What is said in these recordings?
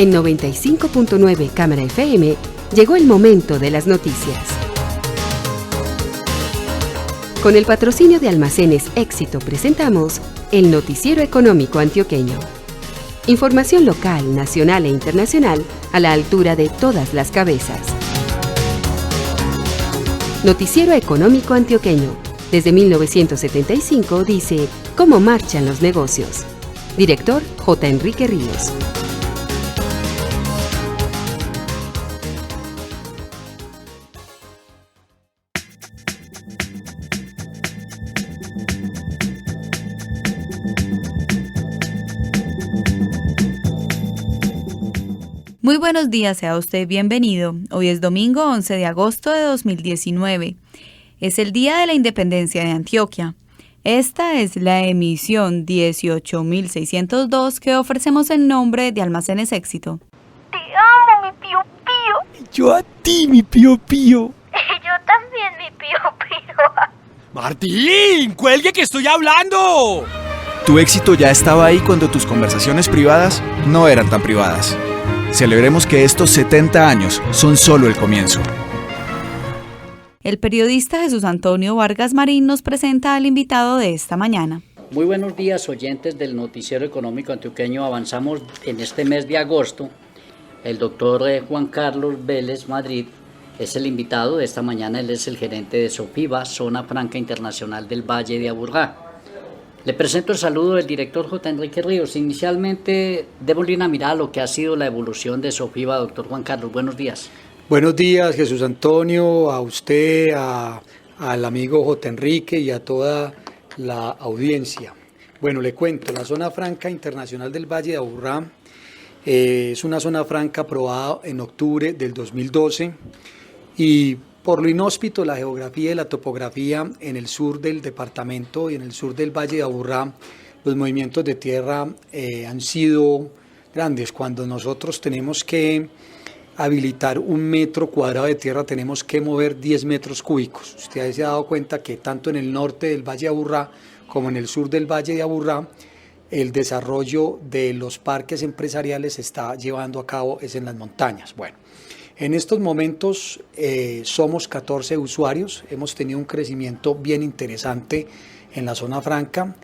En 95.9 Cámara FM llegó el momento de las noticias. Con el patrocinio de Almacenes Éxito presentamos el Noticiero Económico Antioqueño. Información local, nacional e internacional a la altura de todas las cabezas. Noticiero Económico Antioqueño. Desde 1975 dice cómo marchan los negocios. Director J. Enrique Ríos. Muy buenos días, sea usted bienvenido. Hoy es domingo 11 de agosto de 2019. Es el Día de la Independencia de Antioquia. Esta es la emisión 18.602 que ofrecemos en nombre de Almacenes Éxito. Te amo, mi pío pío. Yo a ti, mi pío pío. Yo también, mi pío pío. ¡Martín! ¡Cuelgue que estoy hablando! Tu éxito ya estaba ahí cuando tus conversaciones privadas no eran tan privadas. Celebremos que estos 70 años son solo el comienzo. El periodista Jesús Antonio Vargas Marín nos presenta al invitado de esta mañana. Muy buenos días, oyentes del Noticiero Económico Antioqueño. Avanzamos en este mes de agosto. El doctor Juan Carlos Vélez Madrid es el invitado de esta mañana. Él es el gerente de SOFIVA, Zona Franca Internacional del Valle de Aburrá. Le presento el saludo del director J. Enrique Ríos. Inicialmente, démosle una mirada a lo que ha sido la evolución de SOFIVA, doctor Juan Carlos. Buenos días. Buenos días, Jesús Antonio, a usted, al amigo J. Enrique y a toda la audiencia. Bueno, le cuento, la Zona Franca Internacional del Valle de Aburrá es una zona franca aprobada en octubre del 2012 y por lo inhóspito, la geografía y la topografía en el sur del departamento y en el sur del Valle de Aburrá, los movimientos de tierra han sido grandes. Cuando nosotros tenemos que habilitar 1 metro cuadrado de tierra, tenemos que mover 10 metros cúbicos. Usted se ha dado cuenta que tanto en el norte del Valle de Aburrá como en el sur del Valle de Aburrá, el desarrollo de los parques empresariales se está llevando a cabo es en las montañas. Bueno, en estos momentos somos 14 usuarios, hemos tenido un crecimiento bien interesante en la zona franca,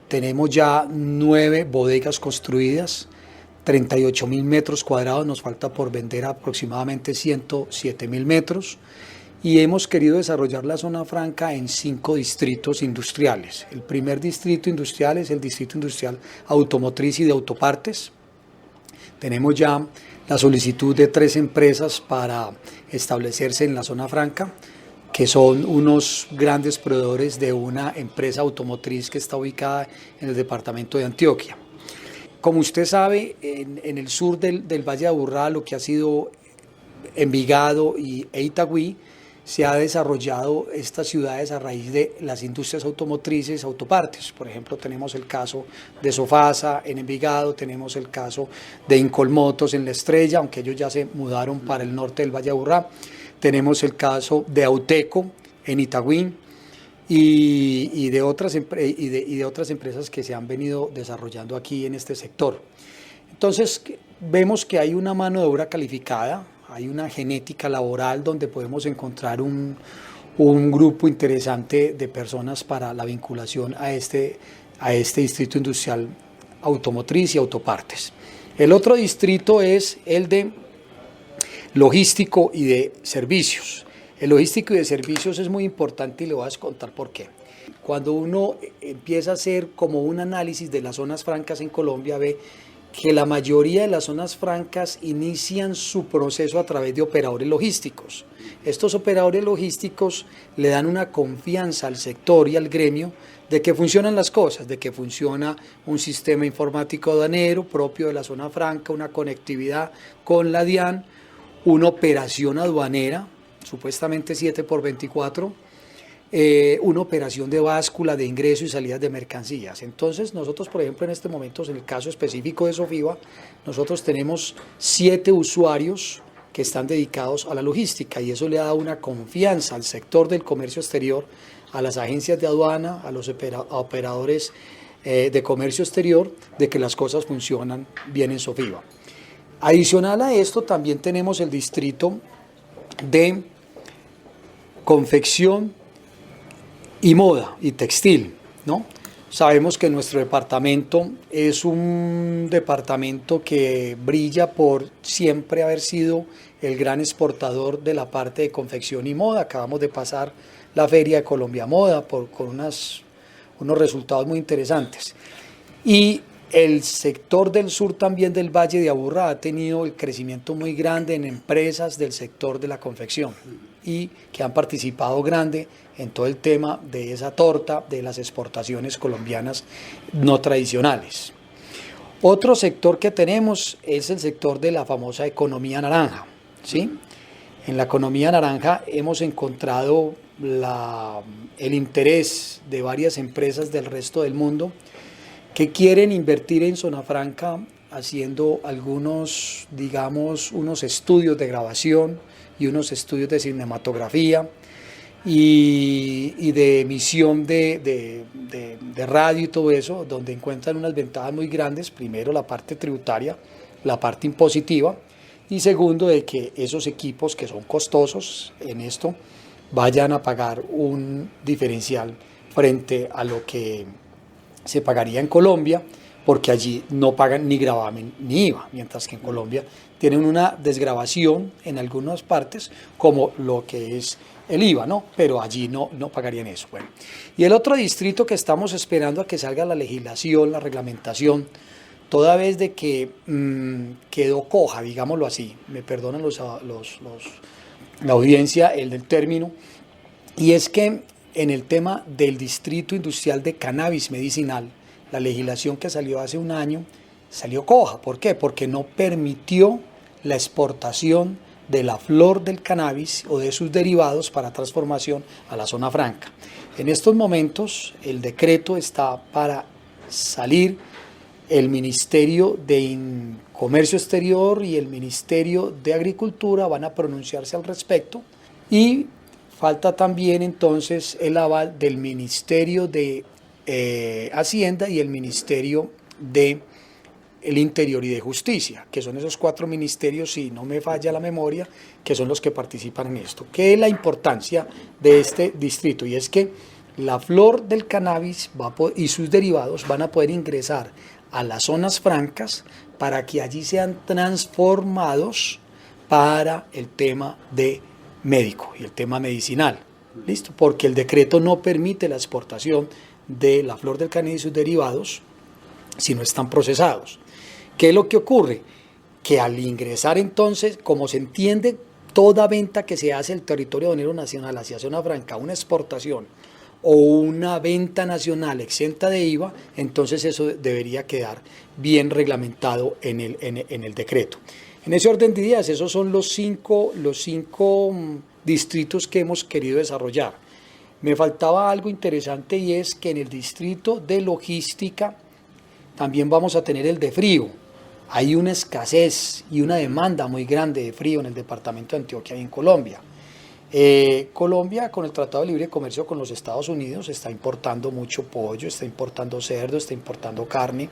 tenemos ya 9 bodegas construidas, 38.000 metros cuadrados, nos falta por vender aproximadamente 107.000 metros y hemos querido desarrollar la zona franca en 5 distritos industriales. El primer distrito industrial es el distrito industrial automotriz y de autopartes. Tenemos ya la solicitud de 3 empresas para establecerse en la zona franca, que son unos grandes proveedores de una empresa automotriz que está ubicada en el departamento de Antioquia. Como usted sabe, en el sur del Valle de Aburrá, lo que ha sido Envigado e Itagüí, se ha desarrollado estas ciudades a raíz de las industrias automotrices, autopartes. Por ejemplo, tenemos el caso de Sofasa en Envigado, tenemos el caso de Incolmotos en La Estrella, aunque ellos ya se mudaron para el norte del Valle de Aburrá. Tenemos el caso de Auteco en Itagüí y de otras empresas que se han venido desarrollando aquí en este sector. Entonces, vemos que hay una mano de obra calificada, hay una genética laboral donde podemos encontrar un grupo interesante de personas para la vinculación a este distrito industrial automotriz y autopartes. El otro distrito es el de logístico y de servicios. El logístico y de servicios es muy importante y le voy a contar por qué. Cuando uno empieza a hacer como un análisis de las zonas francas en Colombia, ve que la mayoría de las zonas francas inician su proceso a través de operadores logísticos. Estos operadores logísticos le dan una confianza al sector y al gremio de que funcionan las cosas, de que funciona un sistema informático aduanero propio de la zona franca, una conectividad con la DIAN, una operación aduanera, supuestamente 7x24, una operación de báscula de ingreso y salidas de mercancías. Entonces nosotros, por ejemplo, en este momento, en el caso específico de SOFIVA, nosotros tenemos 7 usuarios que están dedicados a la logística y eso le ha dado una confianza al sector del comercio exterior, a las agencias de aduana, a los operadores de comercio exterior, de que las cosas funcionan bien en SOFIVA. Adicional a esto también tenemos el distrito de confección y moda y textil, ¿no? Sabemos que nuestro departamento es un departamento que brilla por siempre haber sido el gran exportador de la parte de confección y moda. Acabamos de pasar la Feria de Colombia Moda con unos resultados muy interesantes. Y el sector del sur también del Valle de Aburrá ha tenido el crecimiento muy grande en empresas del sector de la confección y que han participado grande en todo el tema de esa torta de las exportaciones colombianas no tradicionales. Otro sector que tenemos es el sector de la famosa economía naranja, ¿sí? En la economía naranja hemos encontrado el interés de varias empresas del resto del mundo que quieren invertir en Zona Franca haciendo algunos, digamos, unos estudios de grabación y unos estudios de cinematografía y de emisión de radio y todo eso, donde encuentran unas ventajas muy grandes. Primero, la parte tributaria, la parte impositiva, y segundo, de que esos equipos que son costosos en esto vayan a pagar un diferencial frente a lo que se pagaría en Colombia, porque allí no pagan ni gravamen ni IVA, mientras que en Colombia tienen una desgravación en algunas partes, como lo que es el IVA, ¿no? Pero allí no pagarían eso. Bueno. Y el otro distrito que estamos esperando a que salga la legislación, la reglamentación, toda vez de que quedó coja, digámoslo así, me perdonan la audiencia el del término, y es que en el tema del distrito industrial de cannabis medicinal, la legislación que salió hace un año salió coja. ¿Por qué? Porque no permitió la exportación de la flor del cannabis o de sus derivados para transformación a la zona franca. En estos momentos el decreto está para salir. El Ministerio de Comercio Exterior y el Ministerio de Agricultura van a pronunciarse al respecto, y falta también entonces el aval del Ministerio de Hacienda y el Ministerio de el Interior y de Justicia, que son esos 4 ministerios, si no me falla la memoria, que son los que participan en esto. ¿Qué es la importancia de este distrito? Y es que la flor del cannabis y sus derivados van a poder ingresar a las zonas francas para que allí sean transformados para el tema de médico y el tema medicinal. ¿Listo? Porque el decreto no permite la exportación de la flor del cannabis y sus derivados si no están procesados. ¿Qué es lo que ocurre? Que al ingresar entonces, como se entiende, toda venta que se hace en el territorio aduanero nacional hacia zona franca, una exportación o una venta nacional exenta de IVA, entonces eso debería quedar bien reglamentado en el decreto. En ese orden de ideas, esos son los cinco distritos que hemos querido desarrollar. Me faltaba algo interesante, y es que en el distrito de logística también vamos a tener el de frío. Hay una escasez y una demanda muy grande de frío en el departamento de Antioquia y en Colombia. Colombia, con el Tratado de Libre Comercio con los Estados Unidos, está importando mucho pollo, está importando cerdo, está importando carne,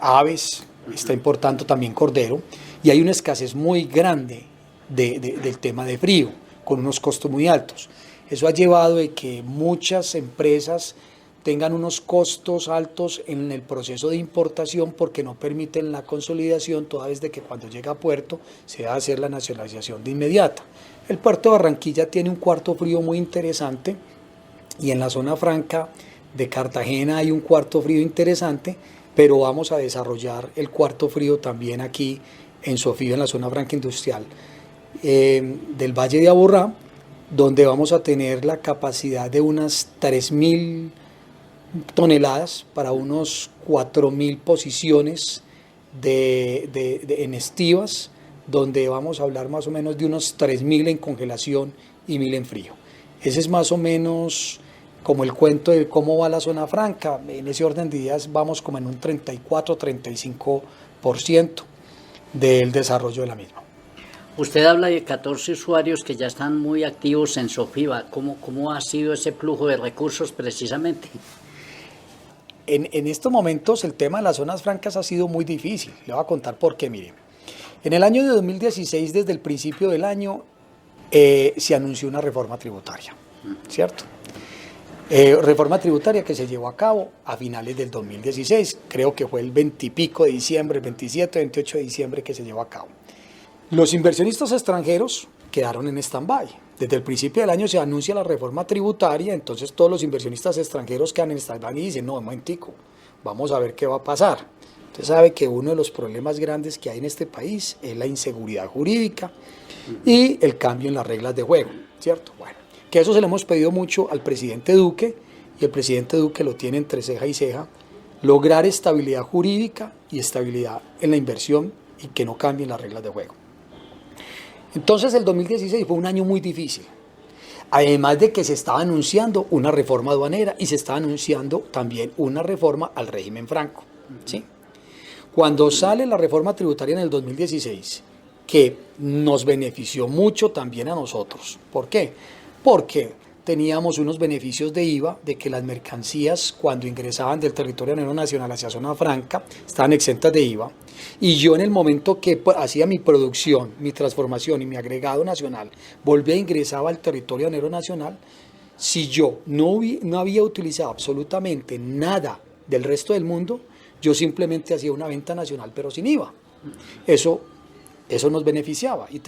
aves, está importando también cordero, y hay una escasez muy grande del tema de frío, con unos costos muy altos. Eso ha llevado a que muchas empresas tengan unos costos altos en el proceso de importación, porque no permiten la consolidación, toda vez de que cuando llega a puerto se va a hacer la nacionalización de inmediata. El puerto de Barranquilla tiene un cuarto frío muy interesante, y en la zona franca de Cartagena hay un cuarto frío interesante, pero vamos a desarrollar el cuarto frío también aquí en Sofía, en la zona franca industrial del Valle de Aburrá, donde vamos a tener la capacidad de unas 3.000 toneladas para unos 4.000 posiciones en estivas, donde vamos a hablar más o menos de unos 3.000 en congelación y 1.000 en frío. Ese es más o menos como el cuento de cómo va la zona franca. En ese orden de ideas vamos como en un 34-35% del desarrollo de la misma. Usted habla de 14 usuarios que ya están muy activos en Sofiva. ¿Cómo ha sido ese flujo de recursos precisamente? en estos momentos el tema de las zonas francas ha sido muy difícil. Le voy a contar por qué, mire. En el año de 2016, desde el principio del año, se anunció una reforma tributaria, ¿cierto? Reforma tributaria que se llevó a cabo a finales del 2016, creo que fue el 20 y pico de diciembre, el 27, 28 de diciembre que se llevó a cabo. Los inversionistas extranjeros quedaron en stand-by. Desde el principio del año se anuncia la reforma tributaria, entonces todos los inversionistas extranjeros quedan en stand-by y dicen, no, un momentico, vamos a ver qué va a pasar. Usted sabe que uno de los problemas grandes que hay en este país es la inseguridad jurídica y el cambio en las reglas de juego, ¿cierto? Bueno, que eso se lo hemos pedido mucho al presidente Duque, y el presidente Duque lo tiene entre ceja y ceja, lograr estabilidad jurídica y estabilidad en la inversión y que no cambien las reglas de juego. Entonces el 2016 fue un año muy difícil, además de que se estaba anunciando una reforma aduanera y se estaba anunciando también una reforma al régimen franco, ¿sí? Cuando sale la reforma tributaria en el 2016, que nos benefició mucho también a nosotros, ¿por qué? Porque teníamos unos beneficios de IVA, de que las mercancías cuando ingresaban del territorio aduanero nacional hacia zona franca estaban exentas de IVA, y yo en el momento que hacía mi producción, mi transformación y mi agregado nacional, volvía e ingresaba al territorio aduanero nacional, si yo no había utilizado absolutamente nada del resto del mundo, yo simplemente hacía una venta nacional pero sin IVA. Eso nos beneficiaba y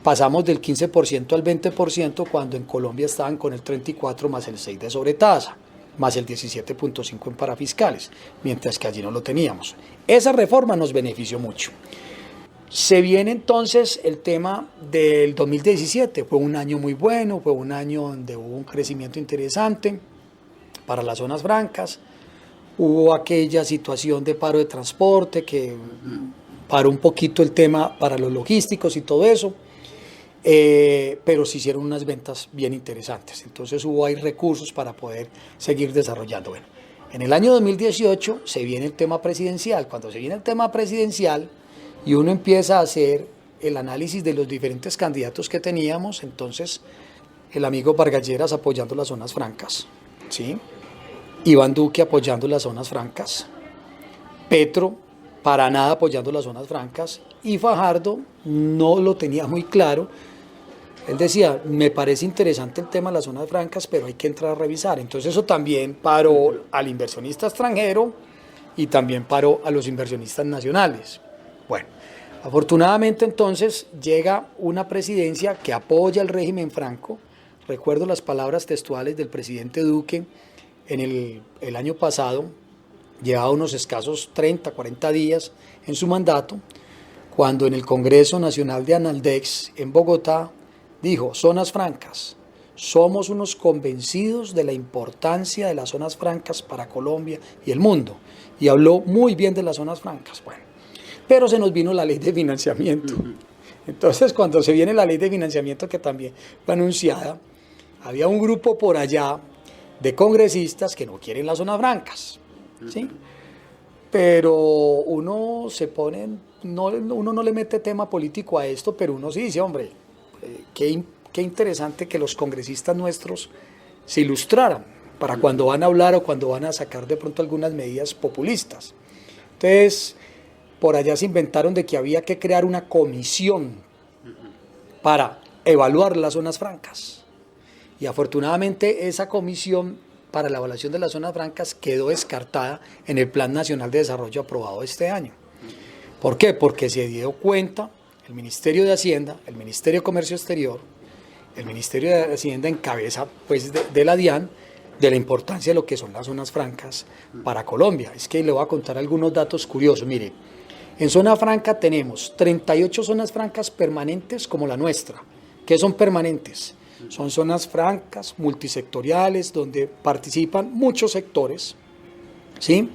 pasamos del 15% al 20% cuando en Colombia estaban con el 34 más el 6 de sobretasa, más el 17.5 en parafiscales, mientras que allí no lo teníamos. Esa reforma nos benefició mucho. Se viene entonces el tema del 2017, fue un año muy bueno, fue un año donde hubo un crecimiento interesante para las zonas francas, hubo aquella situación de paro de transporte que paró un poquito el tema para los logísticos y todo eso, pero se hicieron unas ventas bien interesantes, entonces hubo ahí recursos para poder seguir desarrollando. Bueno, en el año 2018 se viene el tema presidencial. Cuando se viene el tema presidencial y uno empieza a hacer el análisis de los diferentes candidatos que teníamos, entonces el amigo Vargas Lleras apoyando las zonas francas, ¿sí? Iván Duque apoyando las zonas francas, Petro para nada apoyando las zonas francas, y Fajardo no lo tenía muy claro. Él decía, me parece interesante el tema de las zonas francas, pero hay que entrar a revisar. Entonces eso también paró al inversionista extranjero y también paró a los inversionistas nacionales. Bueno, afortunadamente entonces llega una presidencia que apoya el régimen franco. Recuerdo las palabras textuales del presidente Duque en el año pasado, llevaba unos escasos 30, 40 días en su mandato, cuando en el Congreso Nacional de Analdex en Bogotá dijo, zonas francas, somos unos convencidos de la importancia de las zonas francas para Colombia y el mundo, y habló muy bien de las zonas francas. Bueno, pero se nos vino la ley de financiamiento. Entonces, cuando se viene la ley de financiamiento, que también fue anunciada, había un grupo por allá de congresistas que no quieren las zonas francas, ¿sí? Pero uno no le mete tema político a esto, pero uno sí dice, hombre, qué interesante que los congresistas nuestros se ilustraran para cuando van a hablar o cuando van a sacar de pronto algunas medidas populistas. Entonces, por allá se inventaron de que había que crear una comisión para evaluar las zonas francas. Y afortunadamente esa comisión para la evaluación de las zonas francas quedó descartada en el Plan Nacional de Desarrollo aprobado este año. ¿Por qué? Porque se dio cuenta el Ministerio de Hacienda, el Ministerio de Comercio Exterior, el Ministerio de Hacienda en cabeza pues, de la DIAN, de la importancia de lo que son las zonas francas para Colombia. Es que le voy a contar algunos datos curiosos. Mire, en zona franca tenemos 38 zonas francas permanentes como la nuestra. ¿Qué son permanentes? Son zonas francas, multisectoriales, donde participan muchos sectores, ¿sí?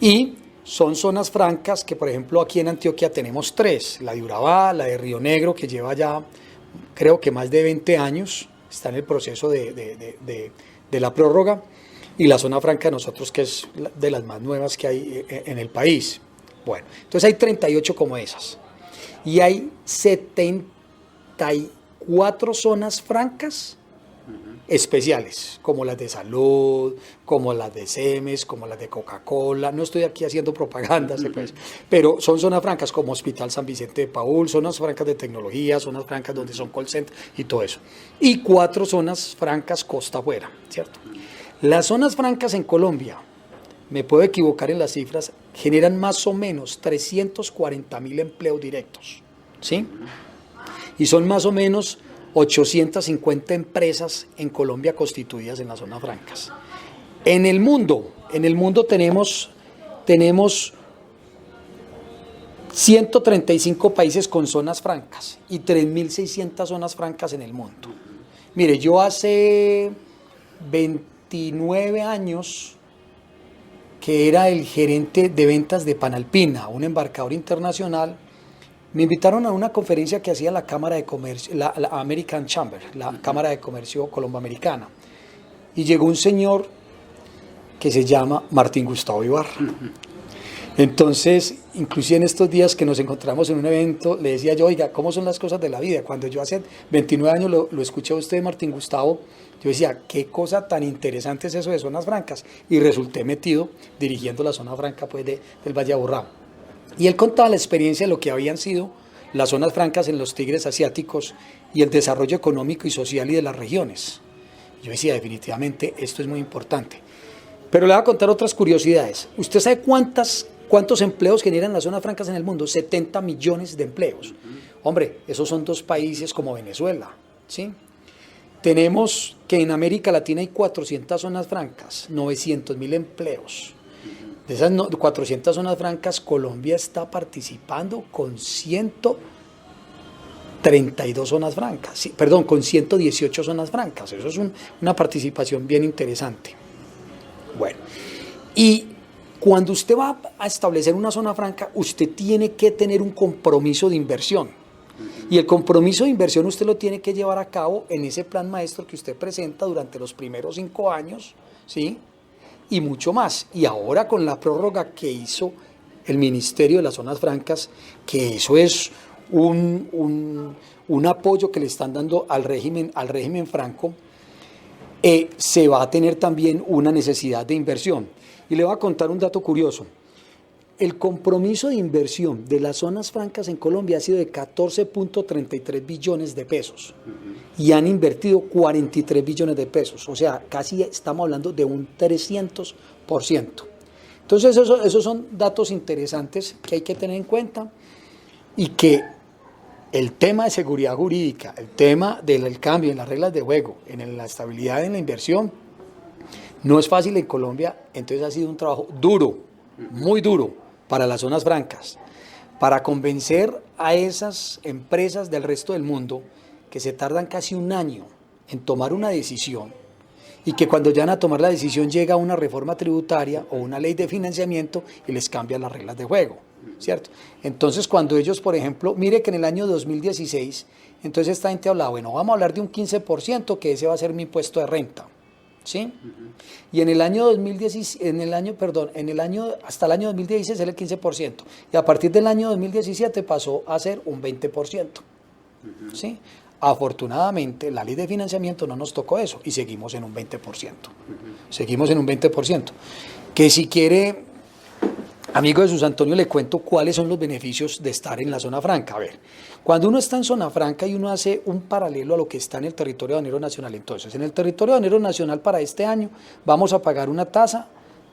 Y son zonas francas que, por ejemplo, aquí en Antioquia tenemos 3, la de Urabá, la de Río Negro, que lleva ya, creo que más de 20 años, está en el proceso de la prórroga, y la zona franca de nosotros, que es de las más nuevas que hay en el país. Bueno, entonces hay 38 como esas, y hay 74 zonas francas especiales, como las de salud, como las de Cemes, como las de Coca-Cola. No estoy aquí haciendo propaganda, pues, pero son zonas francas como Hospital San Vicente de Paúl, zonas francas de tecnología, zonas francas donde son call centers y todo eso. Y 4 zonas francas costa afuera, ¿cierto? Las zonas francas en Colombia, me puedo equivocar en las cifras, generan más o menos 340.000 empleos directos, ¿sí? Y son más o menos 850 empresas en Colombia constituidas en las zonas francas. En el mundo tenemos 135 países con zonas francas y 3.600 zonas francas en el mundo. Mire, yo hace 29 años que era el gerente de ventas de Panalpina, un embarcador internacional. Me invitaron a una conferencia que hacía la Cámara de Comercio, la American Chamber, la Cámara de Comercio colomboamericana. Y llegó un señor que se llama Martín Gustavo Ibarra. Entonces, inclusive en estos días que nos encontramos en un evento, le decía yo, oiga, ¿cómo son las cosas de la vida? Cuando yo hace 29 años lo escuché a usted, Martín Gustavo, yo decía, qué cosa tan interesante es eso de zonas francas. Y resulté metido dirigiendo la zona franca pues, del Valle de Aburrá. Y él contaba la experiencia de lo que habían sido las zonas francas en los tigres asiáticos y el desarrollo económico y social y de las regiones. Yo decía, definitivamente, esto es muy importante. Pero le voy a contar otras curiosidades. ¿Usted sabe cuántos empleos generan las zonas francas en el mundo? 70 millones de empleos. Hombre, esos son 2 países como Venezuela, ¿sí? Tenemos que en América Latina hay 400 zonas francas, 900.000 empleos. De esas 400 zonas francas, Colombia está participando con 132 zonas francas, sí, perdón, con 118 zonas francas. Eso es una participación bien interesante. Bueno, y cuando usted va a establecer una zona franca, usted tiene que tener un compromiso de inversión. Y el compromiso de inversión usted lo tiene que llevar a cabo en ese plan maestro que usted presenta durante los primeros 5 años, ¿sí? Y mucho más. Y ahora con la prórroga que hizo el Ministerio de las Zonas Francas, que eso es un apoyo que le están dando al régimen franco, se va a tener también una necesidad de inversión. Y le voy a contar un dato curioso. El compromiso de inversión de las zonas francas en Colombia ha sido de 14.33 billones de pesos y han invertido 43 billones de pesos, o sea, casi estamos hablando de un 300%. Entonces esos son datos interesantes que hay que tener en cuenta y que el tema de seguridad jurídica, el tema del cambio en las reglas de juego, en la estabilidad en la inversión, no es fácil en Colombia, entonces ha sido un trabajo duro, muy duro, para las zonas francas, para convencer a esas empresas del resto del mundo que se tardan casi un año en tomar una decisión y que cuando ya van a tomar la decisión llega una reforma tributaria o una ley de financiamiento y les cambia las reglas de juego, ¿cierto? Entonces cuando ellos, por ejemplo, mire que en el año 2016, entonces esta gente habla, bueno, vamos a hablar de un 15% que ese va a ser mi impuesto de renta, ¿sí? Y en el año 2016, hasta el año 2016 era el 15%, y a partir del año 2017 pasó a ser un 20%, ¿sí? Afortunadamente la ley de financiamiento no nos tocó eso y seguimos en un 20%. Seguimos en un 20%. Que si quiere, amigo Jesús Antonio, le cuento cuáles son los beneficios de estar en la zona franca. A ver, cuando uno está en zona franca y uno hace un paralelo a lo que está en el territorio aduanero nacional, entonces en el territorio aduanero nacional para este año vamos a pagar una tasa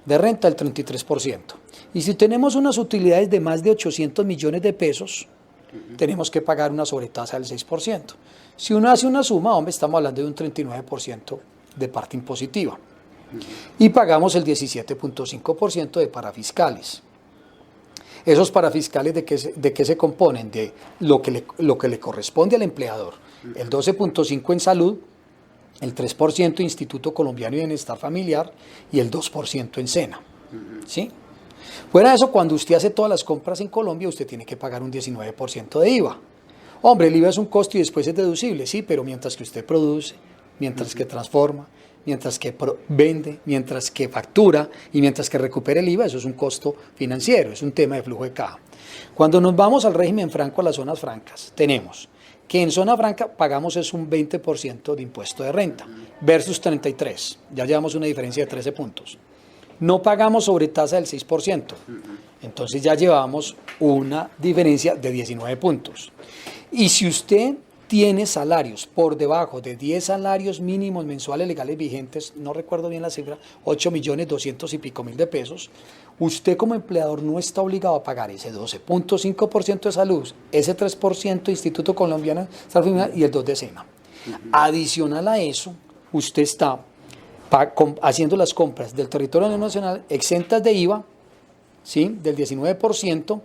de renta del 33%. Y si tenemos unas utilidades de más de 800 millones de pesos, tenemos que pagar una sobretasa del 6%. Si uno hace una suma, hombre, estamos hablando de un 39% de parte impositiva. Y pagamos el 17.5% de parafiscales. Esos parafiscales, ¿de qué se componen? De lo que le corresponde al empleador. El 12.5% en salud, el 3% Instituto Colombiano de Bienestar Familiar y el 2% en SENA. ¿Sí? Fuera de eso, cuando usted hace todas las compras en Colombia, usted tiene que pagar un 19% de IVA. Hombre, el IVA es un costo y después es deducible, sí, pero mientras que usted produce, mientras que transforma, mientras que vende, mientras que factura y mientras que recupera el IVA, eso es un costo financiero, es un tema de flujo de caja. Cuando nos vamos al régimen franco, a las zonas francas, tenemos que en zona franca pagamos es un 20% de impuesto de renta versus 33%, ya llevamos una diferencia de 13 puntos. No pagamos sobre tasa del 6%, entonces ya llevamos una diferencia de 19 puntos. Y si usted tiene salarios por debajo de 10 salarios mínimos mensuales legales vigentes, no recuerdo bien la cifra, 8.200.000 y pico de pesos, usted como empleador no está obligado a pagar ese 12.5% de salud, ese 3% de Instituto Colombiano de Salud Familiar y el 2% de SENA. Adicional a eso, usted está haciendo las compras del territorio nacional exentas de IVA, ¿sí?, del 19%,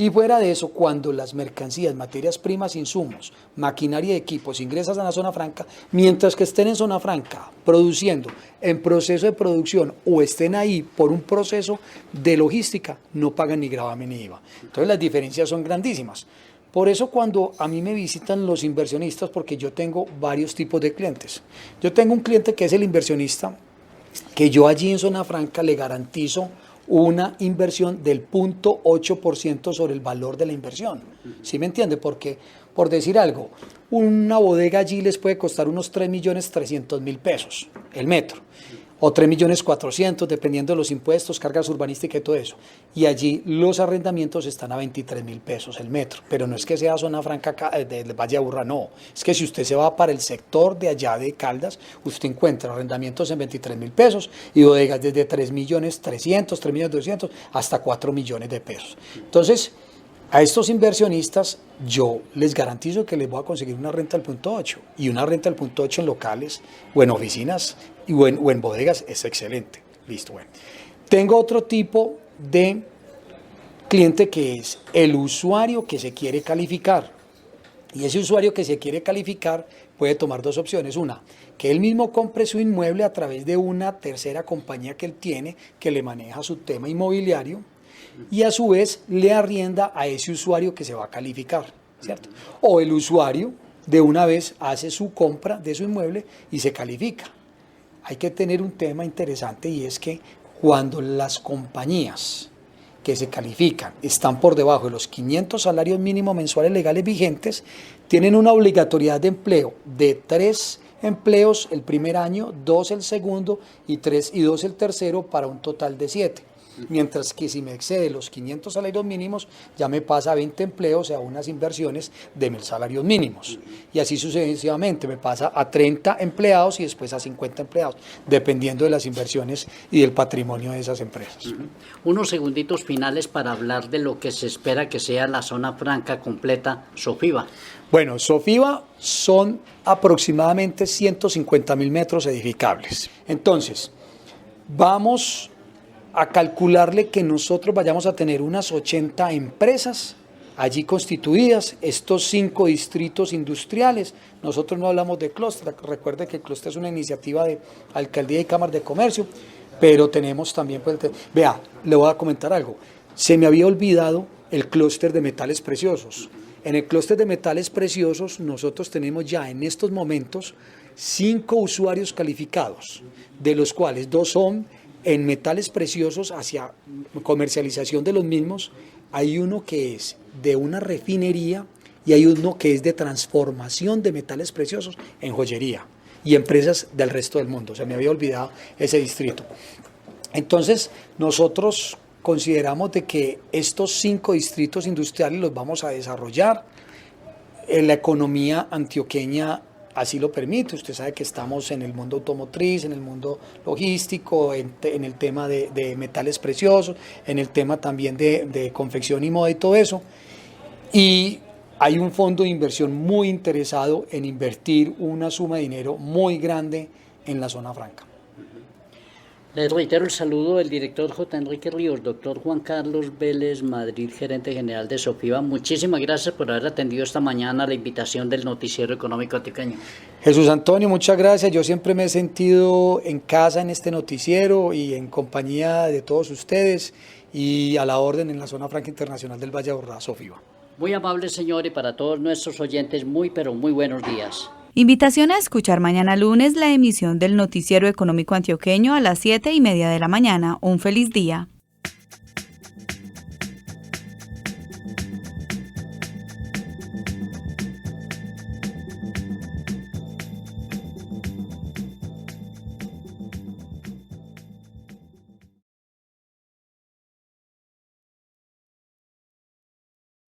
y fuera de eso, cuando las mercancías, materias primas, insumos, maquinaria y equipos ingresan a la zona franca, mientras que estén en zona franca produciendo en proceso de producción o estén ahí por un proceso de logística, no pagan ni gravamen ni IVA. Entonces las diferencias son grandísimas. Por eso cuando a mí me visitan los inversionistas, porque yo tengo varios tipos de clientes. Yo tengo un cliente que es el inversionista, que yo allí en zona franca le garantizo una inversión del 0.8% sobre el valor de la inversión. ¿Sí me entiende? Porque, por decir algo, una bodega allí les puede costar unos 3.300.000 pesos el metro, o 3.400.000, dependiendo de los impuestos, cargas urbanísticas y todo eso. Y allí los arrendamientos están a 23.000 pesos el metro. Pero no es que sea zona franca del Valle de Aburrá, no. Es que si usted se va para el sector de allá de Caldas, usted encuentra arrendamientos en 23.000 pesos y bodegas desde 3.300.000, 3.200.000 hasta 4 millones de pesos. Entonces, a estos inversionistas yo les garantizo que les voy a conseguir una renta del 0.8, y una renta del 0.8 en locales o en oficinas o en bodegas es excelente. Listo, bueno. Tengo otro tipo de cliente que es el usuario que se quiere calificar, y ese usuario que se quiere calificar puede tomar dos opciones. Una, que él mismo compre su inmueble a través de una tercera compañía que él tiene, que le maneja su tema inmobiliario, y a su vez le arrienda a ese usuario que se va a calificar, ¿cierto? O el usuario de una vez hace su compra de su inmueble y se califica. Hay que tener un tema interesante, y es que cuando las compañías que se califican están por debajo de los 500 salarios mínimos mensuales legales vigentes, tienen una obligatoriedad de empleo de 3 empleos el primer año, 2 el segundo y 2 el tercero, para un total de 7. Mientras que si me excede los 500 salarios mínimos, ya me pasa a 20 empleos, a unas inversiones de 1.000 salarios mínimos. Y así sucesivamente, me pasa a 30 empleados y después a 50 empleados, dependiendo de las inversiones y del patrimonio de esas empresas. Unos segunditos finales para hablar de lo que se espera que sea la zona franca completa SOFIVA. Bueno, SOFIVA son aproximadamente 150.000 metros edificables. Entonces, vamos a calcularle que nosotros vayamos a tener unas 80 empresas allí constituidas, estos 5 distritos industriales. Nosotros no hablamos de clúster, recuerde que el clúster es una iniciativa de Alcaldía y Cámara de Comercio, pero tenemos también, pues, vea, le voy a comentar algo, se me había olvidado el clúster de metales preciosos. En el clúster de metales preciosos nosotros tenemos ya en estos momentos 5 usuarios calificados, de los cuales 2 son en metales preciosos hacia comercialización de los mismos. Hay uno que es de una refinería y hay uno que es de transformación de metales preciosos en joyería y empresas del resto del mundo. Se me había olvidado ese distrito. Entonces, nosotros consideramos de que estos 5 distritos industriales los vamos a desarrollar. La economía antioqueña así lo permite. Usted sabe que estamos en el mundo automotriz, en el mundo logístico, en el tema de metales preciosos, en el tema también de confección y moda y todo eso. Y hay un fondo de inversión muy interesado en invertir una suma de dinero muy grande en la zona franca. Les reitero el saludo del director J. Enrique Ríos, doctor Juan Carlos Vélez Madrid, gerente general de SOFIVA. Muchísimas gracias por haber atendido esta mañana la invitación del Noticiero Económico Antioqueño. Jesús Antonio, muchas gracias. Yo siempre me he sentido en casa en este noticiero y en compañía de todos ustedes, y a la orden en la zona franca internacional del Valle de Aburrá, SOFIVA. Muy amable, señor, y para todos nuestros oyentes, pero muy buenos días. Invitación a escuchar mañana lunes la emisión del Noticiero Económico Antioqueño a las 7:30 de la mañana. Un feliz día.